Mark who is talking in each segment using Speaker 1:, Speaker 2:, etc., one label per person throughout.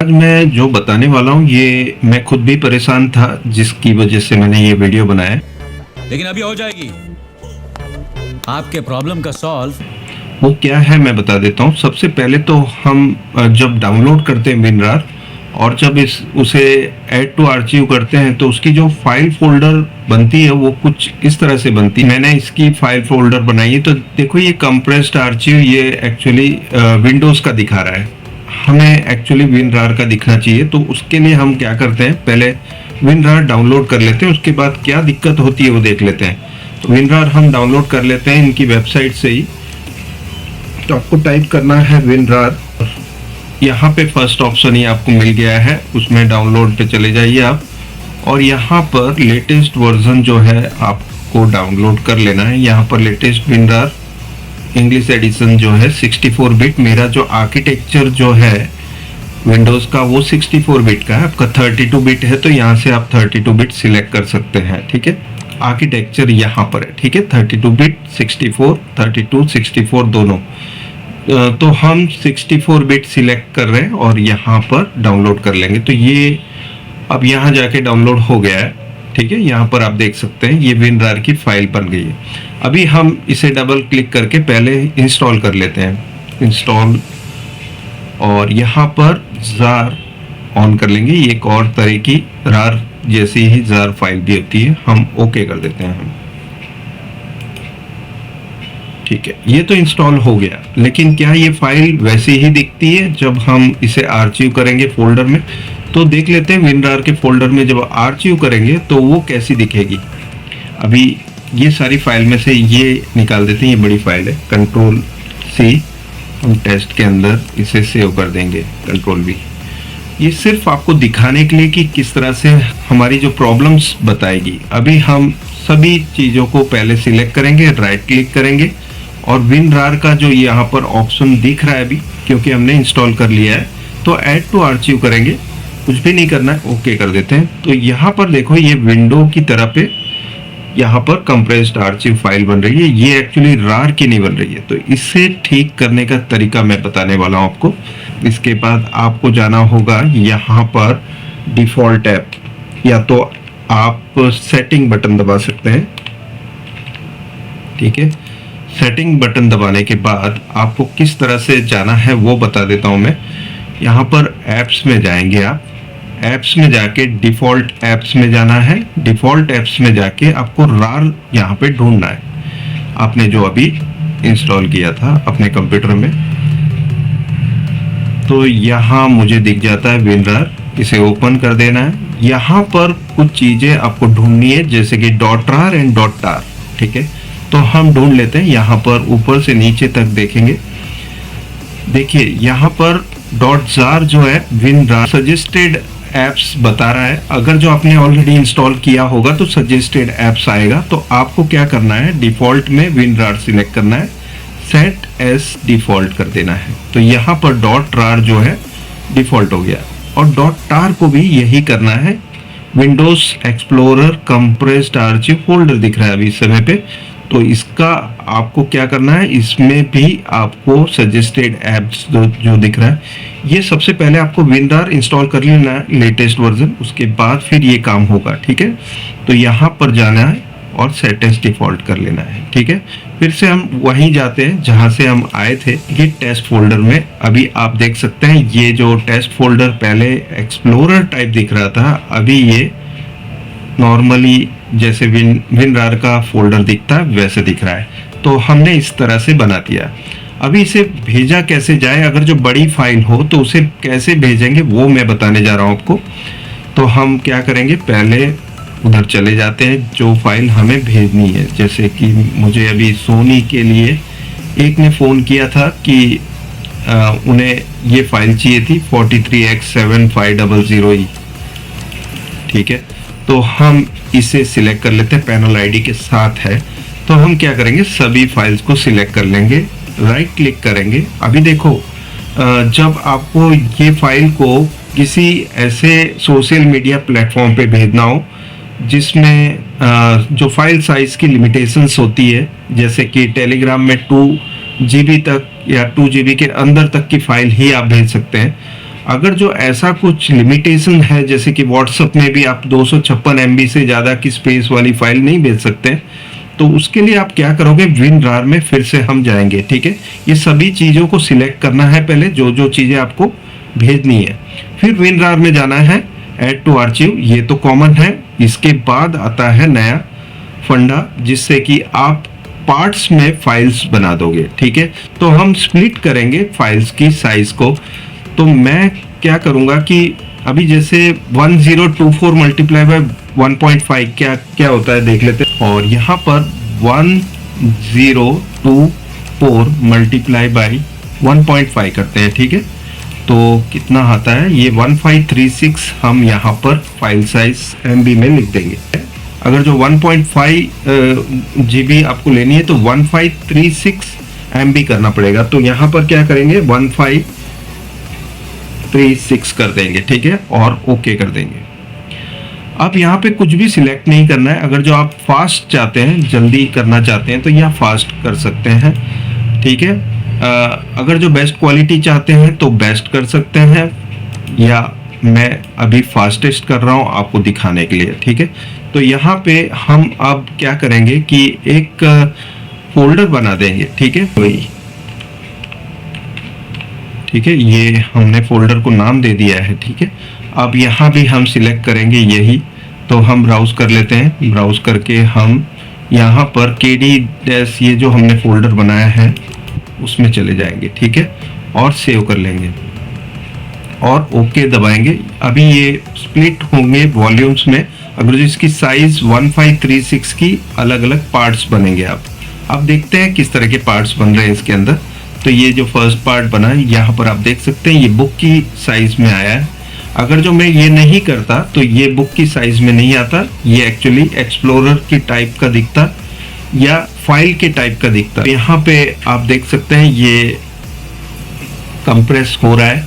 Speaker 1: आज मैं जो बताने वाला हूँ ये मैं खुद भी परेशान था, जिसकी वजह से मैंने ये वीडियो बनाया है।
Speaker 2: लेकिन अभी हो जाएगी आपके प्रॉब्लम का सॉल्व।
Speaker 1: वो क्या है मैं बता देता हूँ। सबसे पहले तो हम जब डाउनलोड करते हैं WinRAR और जब उसे ऐड टू आर्चिव करते हैं तो उसकी जो फाइल फोल्डर बनती है वो कुछ इस तरह से बनती है। मैंने इसकी फाइल फोल्डर बनाई है, तो देखो ये कंप्रेस्ड आर्चिव ये एक्चुअली विंडोज़ का दिखा रहा है। हमें एक्चुअली WinRAR का दिखना चाहिए, तो उसके लिए हम क्या करते हैं, पहले WinRAR डाउनलोड कर लेते हैं, उसके बाद क्या दिक्कत होती है वो देख लेते हैं। तो WinRAR हम डाउनलोड कर लेते हैं इनकी वेबसाइट से ही। तो आपको टाइप करना है WinRAR, यहाँ पे फर्स्ट ऑप्शन ही आपको मिल गया है, उसमें डाउनलोड पे चले जाइए आप, और यहाँ पर लेटेस्ट वर्जन जो है आपको डाउनलोड कर लेना है। यहाँ पर लेटेस्ट WinRAR इंग्लिश एडिशन जो है 64 बिट, मेरा जो आर्किटेक्चर जो है विंडोज़ का वो 64 बिट का है। आपका 32 बिट है तो यहाँ से आप 32 बिट सिलेक्ट कर सकते हैं, ठीक है। आर्किटेक्चर यहाँ पर है, ठीक है, 32 बिट 64 32 64 दोनों। तो हम 64 बिट सिलेक्ट कर रहे हैं और यहाँ पर डाउनलोड कर लेंगे। तो ये अब यहाँ जाके डाउनलोड हो गया है, ठीक है। यहाँ पर आप देख सकते हैं ये WinRAR की फाइल बन गई है। अभी हम इसे डबल क्लिक करके पहले इंस्टॉल कर लेते हैं, इंस्टॉल, और यहाँ पर जार ऑन कर लेंगे। ये एक और तरह की RAR जैसी ही जार फाइल भी होती है, हम ओके कर देते हैं हम, ठीक है। ये तो इंस्टॉल हो गया, लेकिन क्या ये फाइल वैसी ही दिखती है जब हम इसे आर्चिव करेंगे फोल्डर में? तो देख लेते हैं WinRAR के फोल्डर में जब आर्चिव करेंगे तो वो कैसी दिखेगी। अभी ये सारी फाइल में से ये निकाल देते हैं, ये बड़ी फाइल है, Ctrl+C, हम टेस्ट के अंदर इसे सेव कर देंगे, Ctrl+V। ये सिर्फ आपको दिखाने के लिए कि किस तरह से हमारी जो प्रॉब्लम्स बताएगी। अभी हम सभी चीज़ों को पहले सिलेक्ट करेंगे, राइट क्लिक करेंगे, और WinRAR का जो यहाँ पर ऑप्शन दिख रहा है अभी, क्योंकि हमने इंस्टॉल कर लिया है, तो ऐड टू आर्चिव करेंगे, कुछ भी नहीं करना है, ओके कर देते हैं। तो यहाँ पर देखो ये विंडो की तरह पे यहाँ पर कंप्रेस्ड आर्चिव फाइल बन रही है, ये एक्चुअली RAR की नहीं बन रही है। तो इसे ठीक करने का तरीका मैं बताने वाला हूँ आपको। इसके बाद आपको जाना होगा यहाँ पर डिफ़ॉल्ट ऐप, या तो आप सेटिंग बटन दबा सकते हैं, ठीक है। सेटिंग बटन दबाने के बाद आपको किस तरह से जाना है वो बता देता हूँ मैं। यहाँ पर ऐप्स में जाएंगे आप, ऐप्स में जाके डिफ़ॉल्ट ऐप्स में जाना है। डिफ़ॉल्ट ऐप्स में जाके आपको RAR यहाँ पे ढूंढना है, आपने जो अभी इंस्टॉल किया था अपने कंप्यूटर में। तो यहाँ मुझे दिख जाता है WinRAR, इसे ओपन कर देना है। यहाँ पर कुछ चीज़ें आपको ढूंढनी है, जैसे कि .rar एंड .tar, ठीक है। तो हम ढूंढ लेते हैं, यहाँ पर ऊपर से नीचे तक देखेंगे। देखिए यहाँ पर .jar जो है WinRAR सजेस्टेड ऐप्स बता रहा है। अगर जो आपने ऑलरेडी इंस्टॉल किया होगा तो सजेस्टेड ऐप्स आएगा। तो आपको क्या करना है, डिफ़ॉल्ट में WinRAR सिलेक्ट करना है, सेट एस डिफ़ॉल्ट कर देना है। तो यहाँ पर .rar जो है डिफ़ॉल्ट हो गया, और .tar को भी यही करना है। Windows explorer compressed archive folder दिख रहा है अभी इस समय पे, तो इसका आपको क्या करना है, इसमें भी आपको सजेस्टेड ऐप्स जो दिख रहा है, ये सबसे पहले आपको WinRAR इंस्टॉल कर लेना है लेटेस्ट वर्जन, उसके बाद फिर ये काम होगा, ठीक है। तो यहाँ पर जाना है और सेट एज डिफ़ॉल्ट कर लेना है, ठीक है। फिर से हम वहीं जाते हैं जहाँ से हम आए थे, ये टेस्ट फोल्डर में। अभी आप देख सकते हैं ये जो टेस्ट फोल्डर पहले एक्सप्लोरर टाइप दिख रहा था, अभी ये नॉर्मली जैसे WinRAR का फोल्डर दिखता है वैसे दिख रहा है। तो हमने इस तरह से बना दिया। अभी इसे भेजा कैसे जाए, अगर जो बड़ी फाइल हो तो उसे कैसे भेजेंगे वो मैं बताने जा रहा हूँ आपको। तो हम क्या करेंगे, पहले उधर चले जाते हैं जो फाइल हमें भेजनी है। जैसे कि मुझे अभी सोनी के लिए एक ने फ़ोन किया था कि उन्हें ये फाइल चाहिए थी 43X7500E, ठीक है। तो हम इसे सिलेक्ट कर लेते हैं, पैनल आईडी के साथ है। तो हम क्या करेंगे, सभी फाइल्स को सिलेक्ट कर लेंगे, राइट क्लिक करेंगे। अभी देखो जब आपको ये फाइल को किसी ऐसे सोशल मीडिया प्लेटफॉर्म पे भेजना हो जिसमें जो फाइल साइज़ की लिमिटेशंस होती है, जैसे कि टेलीग्राम में 2 GB तक या 2 GB के अंदर तक की फाइल ही आप भेज सकते हैं। अगर जो ऐसा कुछ लिमिटेशन है, जैसे कि व्हाट्सएप में भी आप 256 MB से ज़्यादा की स्पेस वाली फाइल नहीं भेज सकते, तो उसके लिए आप क्या करोगे, WinRAR में फिर से हम जाएंगे। ठीक है, ये सभी चीज़ों को सिलेक्ट करना है पहले, जो जो चीज़ें आपको भेजनी है। फिर WinRAR में जाना है, ऐड टू आर्चिव, ये तो कॉमन है। इसके बाद आता है नया फंडा, जिससे कि आप पार्ट्स में फाइल्स बना दोगे। ठीक है, तो हम स्प्लिट करेंगे फाइल्स की साइज को। तो मैं क्या करूँगा कि अभी जैसे 1024 मल्टीप्लाई बाय 1.5 क्या क्या होता है देख लेते हैं। और यहाँ पर 1024 मल्टीप्लाई बाय 1.5 करते हैं। ठीक है, तो कितना आता है ये 1536 हम यहाँ पर फाइल साइज MB में लिख देंगे। अगर जो 1.5 GB आपको लेनी है तो 1536 MB करना पड़ेगा। तो यहाँ पर क्या करेंगे, 1536 कर देंगे। ठीक है, और ओके कर देंगे। अब यहाँ पे कुछ भी सिलेक्ट नहीं करना है। अगर जो आप फास्ट चाहते हैं, जल्दी करना चाहते हैं, तो यहाँ फास्ट कर सकते हैं। ठीक है, अगर जो बेस्ट क्वालिटी चाहते हैं तो बेस्ट कर सकते हैं, या मैं अभी फास्टेस्ट कर रहा हूँ आपको दिखाने के लिए। ठीक है, तो यहाँ पे हम अब क्या करेंगे कि एक फोल्डर बना देंगे। ठीक है, वही, ठीक है, ये हमने फोल्डर को नाम दे दिया है। ठीक है, अब यहाँ भी हम सिलेक्ट करेंगे यही, तो हम ब्राउज कर लेते हैं। ब्राउज करके हम यहाँ पर KD- ये जो हमने फोल्डर बनाया है उसमें चले जाएंगे। ठीक है, और सेव कर लेंगे और ओके दबाएंगे। अभी ये स्प्लिट होंगे वॉल्यूम्स में। अगर इसकी साइज 1536 की अलग अलग पार्ट्स बनेंगे। आप देखते हैं किस तरह के पार्ट्स बन रहे हैं इसके अंदर। तो ये जो फर्स्ट पार्ट बना है यहाँ पर आप देख सकते हैं, ये बुक की साइज में आया है। अगर जो मैं ये नहीं करता तो ये बुक की साइज में नहीं आता, ये एक्चुअली एक्सप्लोरर की टाइप का दिखता या फाइल के टाइप का दिखता। यहाँ पे आप देख सकते हैं ये कंप्रेस हो रहा है।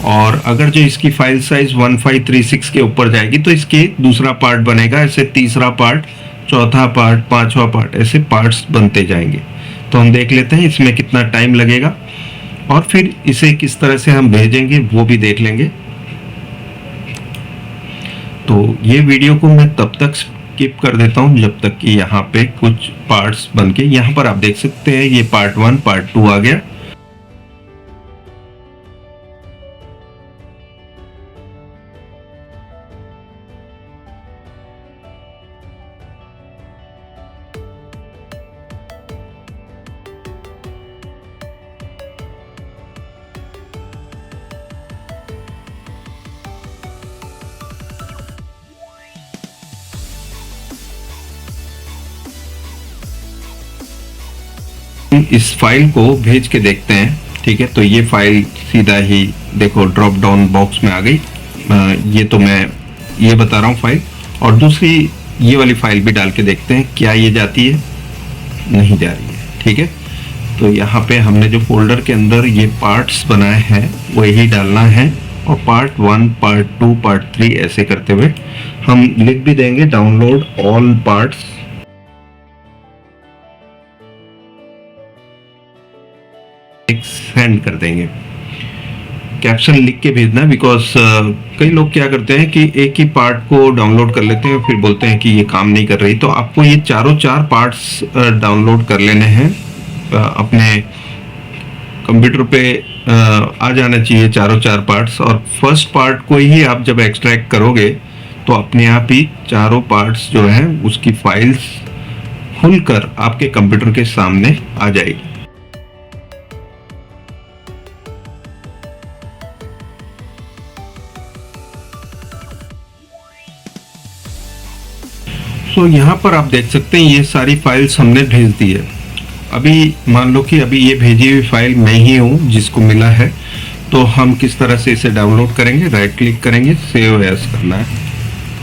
Speaker 1: और अगर जो इसकी फाइल साइज 1536 के ऊपर जाएगी तो इसके दूसरा पार्ट बनेगा, ऐसे तीसरा पार्ट, चौथा पार्ट, पांचवा पार्ट, ऐसे पार्ट्स बनते जाएंगे। तो हम देख लेते हैं इसमें कितना टाइम लगेगा और फिर इसे किस तरह से हम भेजेंगे वो भी देख लेंगे। तो ये वीडियो को मैं तब तक स्किप कर देता हूँ जब तक कि यहाँ पे कुछ पार्ट्स बन के, यहाँ पर आप देख सकते हैं ये पार्ट 1 पार्ट 2 आ गया। इस फाइल को भेज के देखते हैं। ठीक है, तो ये फाइल सीधा ही देखो ड्रॉप डाउन बॉक्स में आ गई। ये तो मैं ये बता रहा हूँ फाइल, और दूसरी ये वाली फाइल भी डाल के देखते हैं क्या ये जाती है, नहीं जा रही है। ठीक है, तो यहाँ पे हमने जो फोल्डर के अंदर ये पार्ट्स बनाए हैं वही डालना है, और पार्ट 1 पार्ट 2 पार्ट 3 ऐसे करते हुए हम लिख भी देंगे डाउनलोड ऑल पार्ट्स। सेंड कर देंगे। कैप्शन लिख के भेजना, बिकॉज कई लोग क्या करते हैं कि एक ही पार्ट को डाउनलोड कर लेते हैं फिर बोलते हैं कि ये काम नहीं कर रही। तो आपको ये चारों 4 पार्ट्स डाउनलोड कर लेने हैं, अपने कंप्यूटर पे आ जाना चाहिए चारों 4 पार्ट्स। और फर्स्ट पार्ट को ही आप जब एक्सट्रैक्ट करोगे तो अपने आप ही चारों पार्ट्स जो हैं उसकी फाइल्स खुलकर आपके कंप्यूटर के सामने आ जाएगी। तो यहाँ पर आप देख सकते हैं ये सारी फाइल्स हमने भेज दी है। अभी मान लो कि अभी ये भेजी हुई फाइल मैं ही हूँ जिसको मिला है। तो हम किस तरह से इसे डाउनलोड करेंगे, राइट क्लिक करेंगे, सेव एज करना है।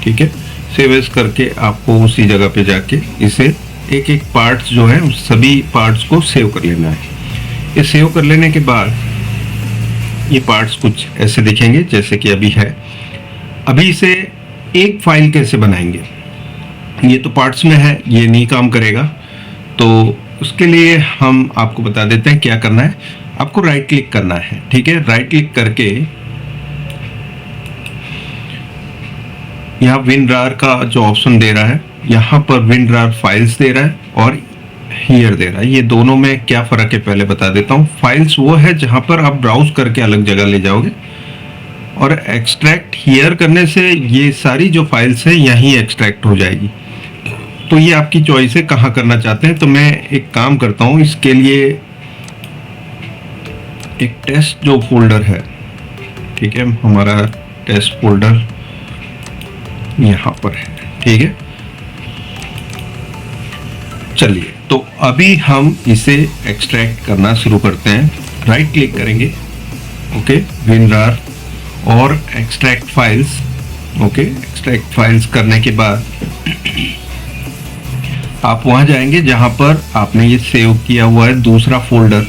Speaker 1: ठीक है, सेव एज करके आपको उसी जगह पे जाके इसे एक एक पार्ट्स जो है उस सभी पार्ट्स को सेव कर लेना है। ये सेव कर लेने के बाद ये पार्ट्स कुछ ऐसे दिखेंगे जैसे कि अभी है। अभी इसे एक फाइल कैसे बनाएंगे, ये तो पार्ट्स में है, ये नहीं काम करेगा। तो उसके लिए हम आपको बता देते हैं क्या करना है। आपको राइट क्लिक करना है। ठीक है, राइट क्लिक करके यहाँ WinRAR का जो ऑप्शन दे रहा है, यहाँ पर WinRAR फाइल्स दे रहा है और हियर दे रहा है। ये दोनों में क्या फ़र्क है पहले बता देता हूँ। फाइल्स वो है जहाँ पर आप ब्राउज करके अलग जगह ले जाओगे, और एक्सट्रैक्ट हियर करने से ये सारी जो फाइल्स है यहीं एक्सट्रैक्ट हो जाएगी। तो ये आपकी चॉइस है कहाँ करना चाहते हैं। तो मैं एक काम करता हूँ, इसके लिए एक टेस्ट जो फोल्डर है, ठीक है, हमारा टेस्ट फोल्डर यहाँ पर है, ठीक है। चलिए, तो अभी हम इसे एक्सट्रैक्ट करना शुरू करते हैं। राइट क्लिक करेंगे, ओके, WinRAR और extract files, okay. Extract files करने के बाद आप वहां जाएंगे जहां पर आपने ये सेव किया हुआ है दूसरा फोल्डर,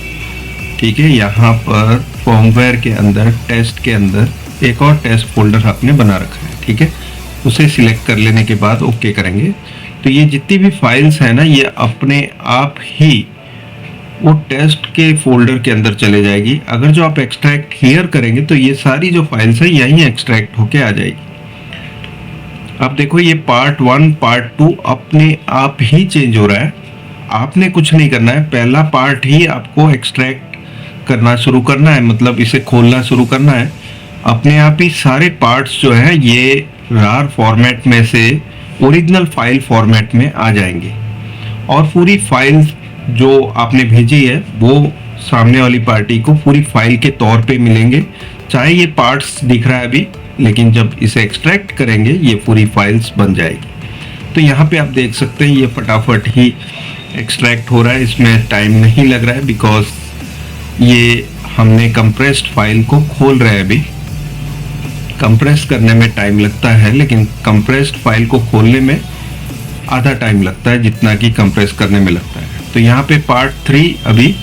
Speaker 1: ठीक है। यहाँ पर फर्मवेयर के अंदर, टेस्ट के अंदर एक और टेस्ट फोल्डर आपने बना रखा है, ठीक है। उसे सिलेक्ट कर लेने के बाद ओके करेंगे तो ये जितनी भी फाइल्स हैं ना, ये अपने आप ही वो टेस्ट के फोल्डर के अंदर चले जाएगी। अगर जो आप एक्सट्रैक्ट हियर करेंगे तो ये सारी जो फाइल्स है यहीं एक्सट्रैक्ट होके आ जाएगी। अब देखो, ये पार्ट 1 पार्ट 2 अपने आप ही चेंज हो रहा है, आपने कुछ नहीं करना है। पहला पार्ट ही आपको एक्सट्रैक्ट करना शुरू करना है, मतलब इसे खोलना शुरू करना है। अपने आप ही सारे पार्ट्स जो है ये RAR फॉर्मेट में से ओरिजिनल फाइल फॉर्मेट में आ जाएंगे, और पूरी फाइल जो आपने भेजी है वो सामने वाली पार्टी को पूरी फाइल के तौर पे मिलेंगे। चाहे ये पार्ट्स दिख रहा है अभी, लेकिन जब इसे एक्सट्रैक्ट करेंगे ये पूरी फाइल्स बन जाएगी। तो यहाँ पे आप देख सकते हैं ये फटाफट ही एक्सट्रैक्ट हो रहा है, इसमें टाइम नहीं लग रहा है, बिकॉज ये हमने कंप्रेस्ड फाइल को खोल रहे हैं। अभी कंप्रेस करने में टाइम लगता है, लेकिन कंप्रेस्ड फाइल को खोलने में आधा टाइम लगता है जितना कि कंप्रेस करने में लगता है। तो यहाँ पे पार्ट 3 अभी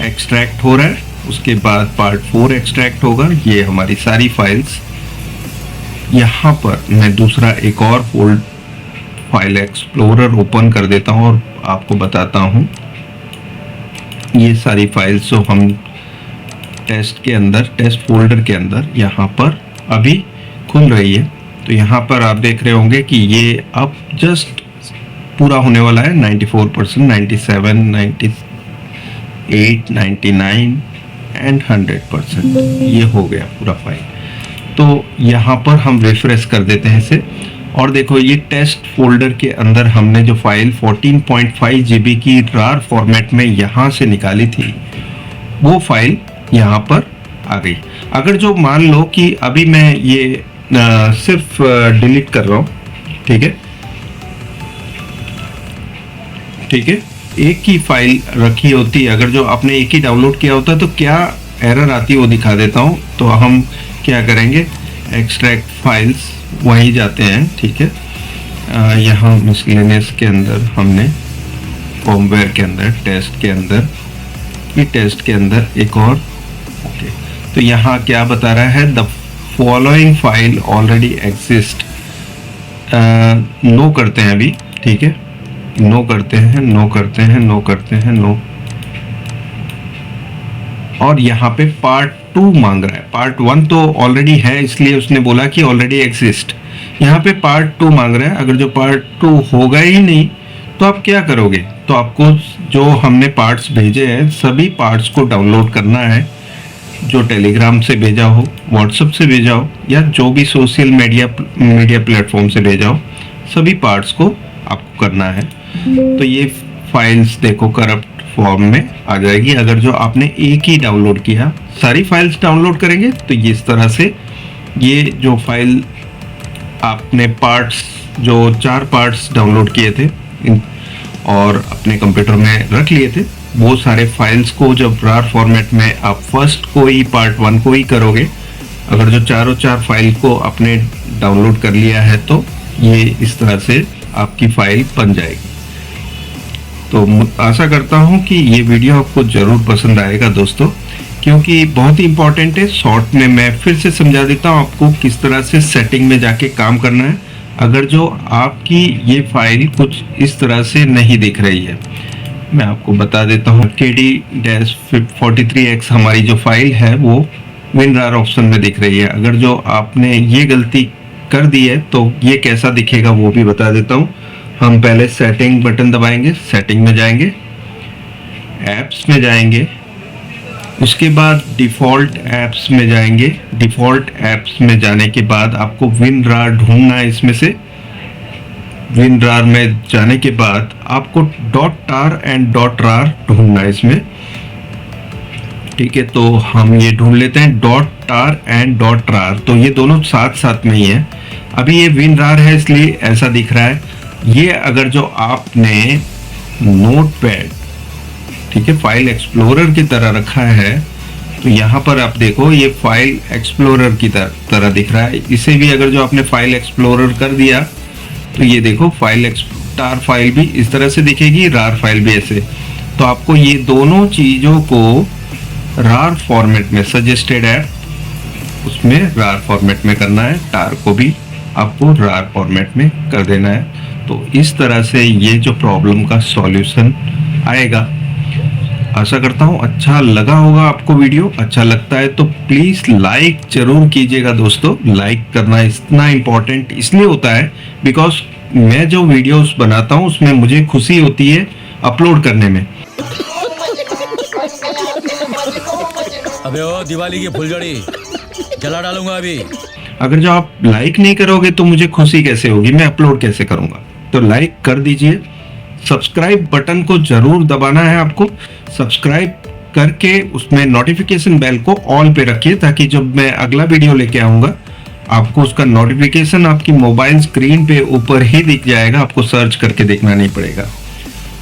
Speaker 1: एक्सट्रैक्ट हो रहा है, उसके बाद पार्ट 4 एक्सट्रैक्ट होगा। ये हमारी सारी फाइल्स, यहाँ पर मैं दूसरा एक और फाइल एक्सप्लोरर ओपन कर देता हूँ और आपको बताता हूँ। ये सारी फाइल्स जो हम टेस्ट के अंदर, टेस्ट फोल्डर के अंदर यहाँ पर अभी खुल रही है। तो यहाँ पर आप देख रहे होंगे कि ये अब जस्ट पूरा होने वाला है। 94%, 97, 98, 99 एंड 100% ये हो गया पूरा फाइल। तो यहाँ पर हम रिफ्रेश कर देते हैं इसे, और देखो ये टेस्ट फोल्डर के अंदर हमने जो फाइल 14.5 GB की RAR फॉर्मेट में यहाँ से निकाली थी, वो फाइल यहाँ पर आ गई। अगर जो मान लो कि अभी मैं ये सिर्फ डिलीट कर रहा हूँ, ठीक है, ठीक है, एक ही फाइल रखी होती, अगर जो आपने एक ही डाउनलोड किया होता तो क्या एरर आती है वो दिखा देता हूँ। तो हम क्या करेंगे, एक्सट्रैक्ट फाइल्स वहीं जाते हैं, ठीक है। यहाँ मिसलेनियस के अंदर हमने फर्मवेयर के अंदर, टेस्ट के अंदर, ये टेस्ट के अंदर एक और, ओके। तो यहाँ क्या बता रहा है, the following file already exist. No करते हैं अभी, ठीक है, नो करते हैं, नो करते हैं, नो करते हैं, नो। और यहाँ पे पार्ट 2 मांग रहा है। पार्ट 1 तो ऑलरेडी है, इसलिए उसने बोला कि ऑलरेडी एग्जिस्ट। यहाँ पे पार्ट 2 मांग रहा है। अगर जो पार्ट 2 होगा ही नहीं तो आप क्या करोगे, तो आपको जो हमने पार्ट्स भेजे हैं सभी पार्ट्स को डाउनलोड करना है, जो टेलीग्राम से भेजा हो, व्हाट्सएप से भेजा हो, या जो भी सोशल मीडिया प्लेटफॉर्म से भेजा हो, सभी पार्ट्स को आपको करना है। तो ये फाइल्स देखो करप्ट फॉर्म में आ जाएगी। अगर जो आपने एक ही डाउनलोड किया, सारी फाइल्स डाउनलोड करेंगे तो ये इस तरह से ये जो फाइल आपने पार्ट्स, जो 4 पार्ट्स डाउनलोड किए थे और अपने कंप्यूटर में रख लिए थे, वो सारे फाइल्स को जब RAR फॉर्मेट में आप फर्स्ट को ही, पार्ट 1 को ही करोगे, अगर जो 4 फाइल को आपने डाउनलोड कर लिया है तो ये इस तरह से आपकी फाइल बन जाएगी। तो आशा करता हूँ कि ये वीडियो आपको ज़रूर पसंद आएगा दोस्तों, क्योंकि बहुत ही इंपॉर्टेंट है। शॉर्ट में मैं फिर से समझा देता हूँ आपको किस तरह से सेटिंग में जाके काम करना है। अगर जो आपकी ये फाइल कुछ इस तरह से नहीं दिख रही है, मैं आपको बता देता हूँ। KD-43X हमारी जो फाइल है वो WinRAR ऑप्शन में दिख रही है। अगर जो आपने ये गलती कर दी है तो ये कैसा दिखेगा वो भी बता देता हूँ। हम पहले सेटिंग बटन दबाएंगे, सेटिंग में जाएंगे, ऐप्स में जाएंगे, उसके बाद डिफ़ॉल्ट ऐप्स में जाएंगे। डिफ़ॉल्ट ऐप्स में जाने के बाद आपको WinRAR ढूंढना है। इसमें से WinRAR में जाने के बाद आपको .tar एंड .rar ढूंढना है इसमें, ठीक है। तो हम ये ढूंढ लेते हैं .tar एंड .rar, तो ये दोनों साथ साथ में ही है। अभी ये WinRAR है इसलिए ऐसा दिख रहा है। ये अगर जो आपने नोटपैड, ठीक है, फाइल एक्सप्लोरर की तरह रखा है तो यहाँ पर आप देखो ये फाइल एक्सप्लोरर की तरह दिख रहा है। इसे भी अगर जो आपने फाइल एक्सप्लोरर कर दिया तो ये देखो टार फाइल भी इस तरह से दिखेगी, रार फाइल भी ऐसे। तो आपको ये दोनों चीज़ों को रार फॉर्मेट में, सजेस्टेड ऐप उसमें रार फॉर्मेट में करना है, टार को भी आपको रार फॉर्मेट में कर देना है। तो इस तरह से ये जो प्रॉब्लम का सॉल्यूशन आएगा। आशा करता हूँ अच्छा लगा होगा आपको वीडियो। अच्छा लगता है तो प्लीज़ लाइक जरूर कीजिएगा दोस्तों। लाइक करना इतना इम्पोर्टेंट इसलिए होता है बिकॉज मैं जो वीडियोस बनाता हूँ उसमें मुझे खुशी होती है अपलोड करने में।
Speaker 2: अबे ओ दिवाली की फुलझड़ी जला डालूंगा अभी।
Speaker 1: अगर जो आप लाइक नहीं करोगे तो मुझे खुशी कैसे होगी, मैं अपलोड कैसे करूँगा। तो लाइक कर दीजिए, सब्सक्राइब बटन को जरूर दबाना है आपको। सब्सक्राइब करके उसमें नोटिफिकेशन बेल को ऑल पे रखिए ताकि जब मैं अगला वीडियो लेके आऊँगा आपको उसका नोटिफिकेशन आपकी मोबाइल स्क्रीन पे ऊपर ही दिख जाएगा, आपको सर्च करके देखना नहीं पड़ेगा।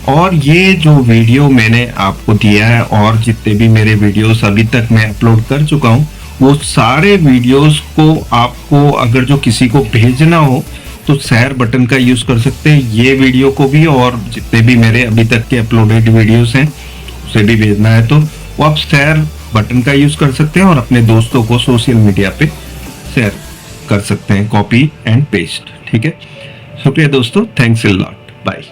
Speaker 1: और ये जो वीडियो मैंने आपको दिया है और जितने भी मेरे वीडियोस अभी तक मैं अपलोड कर चुका हूँ वो सारे वीडियोस को आपको अगर जो किसी को भेजना हो तो शेयर बटन का यूज़ कर सकते हैं। ये वीडियो को भी और जितने भी मेरे अभी तक के अपलोडेड वीडियोस हैं उसे भी भेजना है तो वो आप शेयर बटन का यूज़ कर सकते हैं और अपने दोस्तों को सोशल मीडिया पे शेयर कर सकते हैं, कॉपी एंड पेस्ट, ठीक है। शुक्रिया दोस्तों, थैंक्स अ लॉट, बाय।